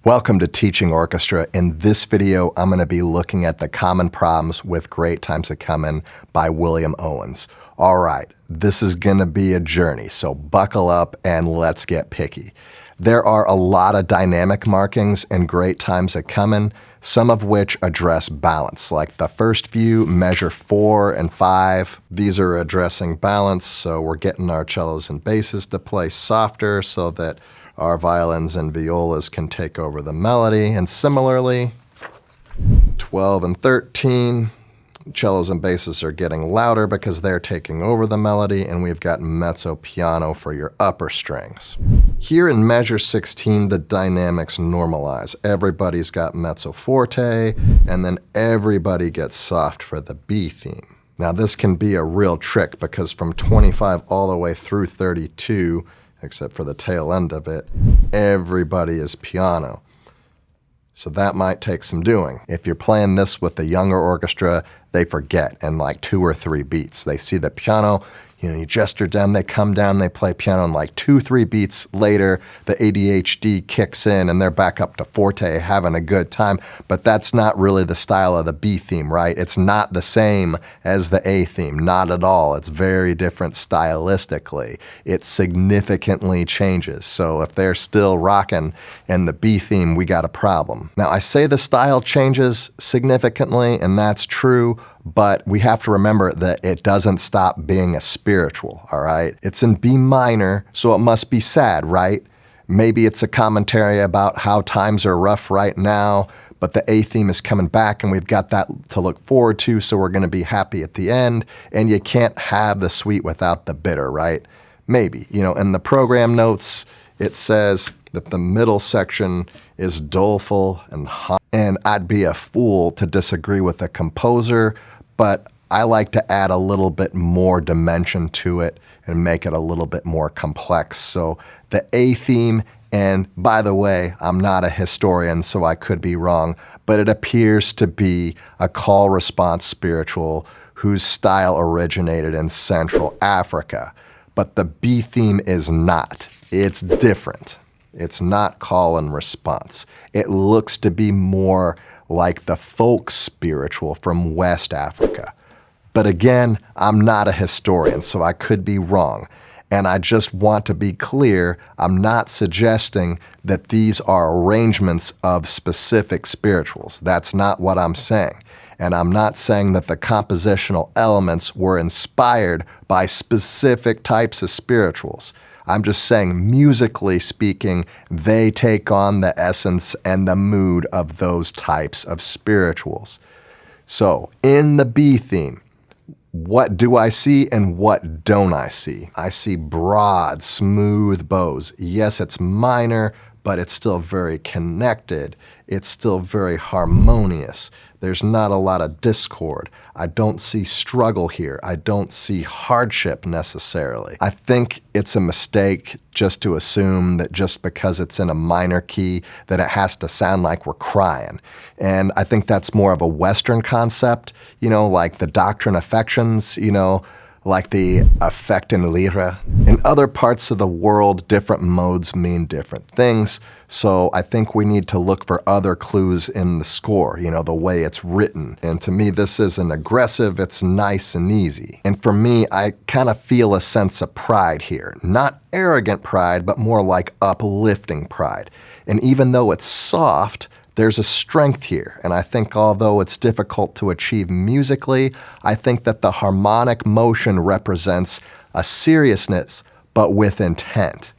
Welcome to Teaching Orchestra. In this video, I'm going to be looking at the common problems with Great Times A Comin' by William Owens. All right, this is going to be a journey, so buckle up and let's get picky. There are a lot of dynamic markings in Great Times A Comin', some of which address balance, like the first few, measure 4 and 5. These are addressing balance, so we're getting our cellos and basses to play softer so that our violins and violas can take over the melody. And similarly, 12 and 13, cellos and basses are getting louder because they're taking over the melody, and we've got mezzo piano for your upper strings. Here in measure 16, the dynamics normalize. Everybody's got mezzo forte, and then everybody gets soft for the B theme. Now this can be a real trick because from 25 all the way through 32, except for the tail end of it, everybody is piano. So that might take some doing. If you're playing this with a younger orchestra, they forget in like 2 or 3 beats. They see the piano, you gesture down, they come down, they play piano, and like 2, 3 beats later, the ADHD kicks in and they're back up to forte having a good time. But that's not really the style of the B theme, right? It's not the same as the A theme, not at all. It's very different stylistically. It significantly changes. So if they're still rocking in the B theme, we got a problem. Now I say the style changes significantly, and that's true, but we have to remember that it doesn't stop being a spiritual, all right? It's in B minor, so it must be sad, right? Maybe it's a commentary about how times are rough right now, but the A theme is coming back and we've got that to look forward to, so we're gonna be happy at the end, and you can't have the sweet without the bitter, right? Maybe. In the program notes, it says that the middle section is doleful and hot, and I'd be a fool to disagree with the composer, but I like to add a little bit more dimension to it and make it a little bit more complex. So the A theme, and by the way, I'm not a historian, so I could be wrong, but it appears to be a call-response spiritual whose style originated in Central Africa. But the B theme is not. It's different. It's not call and response. It looks to be more like the folk spiritual from West Africa. But again, I'm not a historian, so I could be wrong. And I just want to be clear, I'm not suggesting that these are arrangements of specific spirituals. That's not what I'm saying. And I'm not saying that the compositional elements were inspired by specific types of spirituals. I'm just saying, musically speaking, they take on the essence and the mood of those types of spirituals. So, in the B theme, what do I see and what don't I see? I see broad, smooth bows. Yes, it's minor, but it's still very connected. It's still very harmonious. There's not a lot of discord. I don't see struggle here. I don't see hardship necessarily. I think it's a mistake just to assume that just because it's in a minor key that it has to sound like we're crying. And I think that's more of a Western concept, like the doctrine affections, like the affect in lyra. In other parts of the world, different modes mean different things, so I think we need to look for other clues in the score, the way it's written. And to me, this isn't aggressive, it's nice and easy. And for me, I kind of feel a sense of pride here. Not arrogant pride, but more like uplifting pride. And even though it's soft, there's a strength here, and I think although it's difficult to achieve musically, I think that the harmonic motion represents a seriousness, but with intent.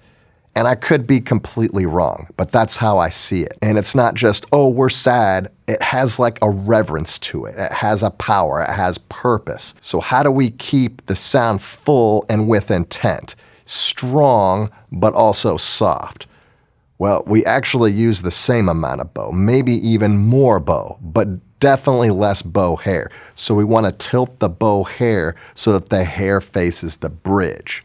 And I could be completely wrong, but that's how I see it. And it's not just, oh, we're sad. It has like a reverence to it. It has a power. It has purpose. So how do we keep the sound full and with intent? Strong, but also soft. Well, we actually use the same amount of bow, maybe even more bow, but definitely less bow hair. So we want to tilt the bow hair so that the hair faces the bridge.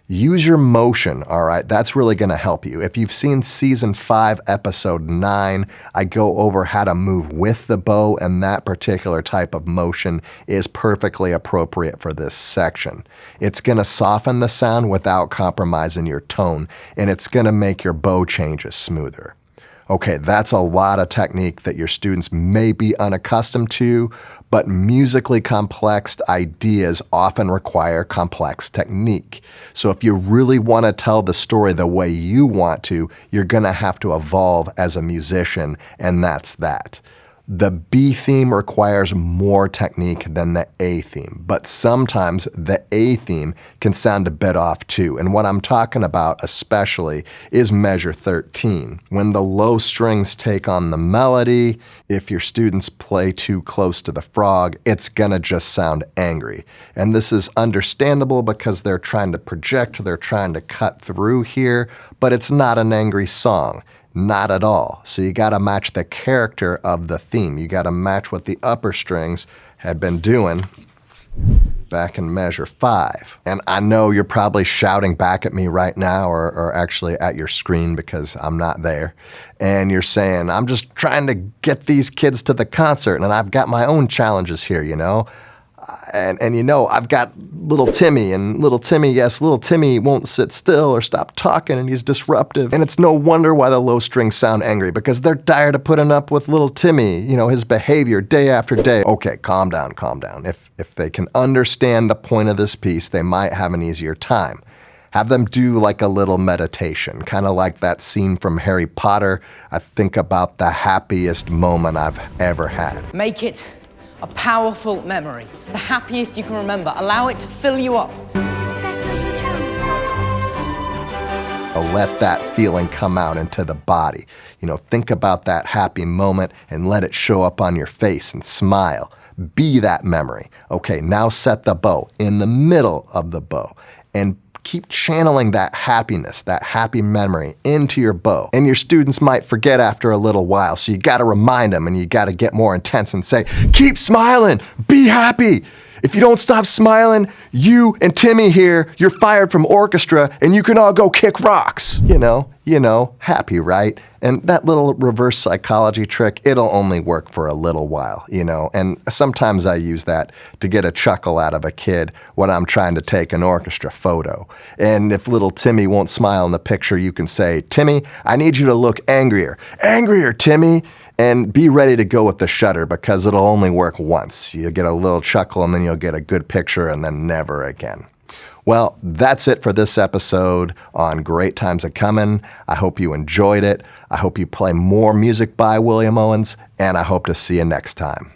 Use your motion, all right? That's really going to help you. If you've seen Season 5, Episode 9, I go over how to move with the bow, and that particular type of motion is perfectly appropriate for this section. It's going to soften the sound without compromising your tone, and it's going to make your bow changes smoother. Okay, that's a lot of technique that your students may be unaccustomed to, but musically complex ideas often require complex technique. So if you really want to tell the story the way you want to, you're going to have to evolve as a musician, and that's that. The B theme requires more technique than the A theme, but sometimes the A theme can sound a bit off too. And what I'm talking about especially is measure 13. When the low strings take on the melody, if your students play too close to the frog, it's gonna just sound angry. And this is understandable because they're trying to project, they're trying to cut through here, but it's not an angry song. Not at all. So you got to match the character of the theme. You got to match what the upper strings had been doing back in measure 5. And I know you're probably shouting back at me right now or actually at your screen because I'm not there. And you're saying, I'm just trying to get these kids to the concert and I've got my own challenges here, you know? And you know, I've got little Timmy, and little Timmy won't sit still or stop talking, and he's disruptive. And it's no wonder why the low strings sound angry, because they're tired of putting up with little Timmy, you know, his behavior day after day. Okay, calm down. If they can understand the point of this piece, they might have an easier time. Have them do like a little meditation, kind of like that scene from Harry Potter. I think about the happiest moment I've ever had. Make it a powerful memory, the happiest you can remember. Allow it to fill you up. Let that feeling come out into the body. You know, think about that happy moment and let it show up on your face and smile. Be that memory. Okay, now set the bow in the middle of the bow and keep channeling that happiness, that happy memory into your bow. And your students might forget after a little while, so you gotta remind them and you gotta get more intense and say, keep smiling, be happy. If you don't stop smiling, you and Timmy here, you're fired from orchestra and you can all go kick rocks. You know, happy, right? And that little reverse psychology trick, it'll only work for a little while, you know? And sometimes I use that to get a chuckle out of a kid when I'm trying to take an orchestra photo. And if little Timmy won't smile in the picture, you can say, Timmy, I need you to look angrier. Angrier, Timmy. And be ready to go with the shutter because it'll only work once. You'll get a little chuckle and then you'll get a good picture and then never again. Well, that's it for this episode on Great Times A-Comin'. I hope you enjoyed it. I hope you play more music by William Owens, and I hope to see you next time.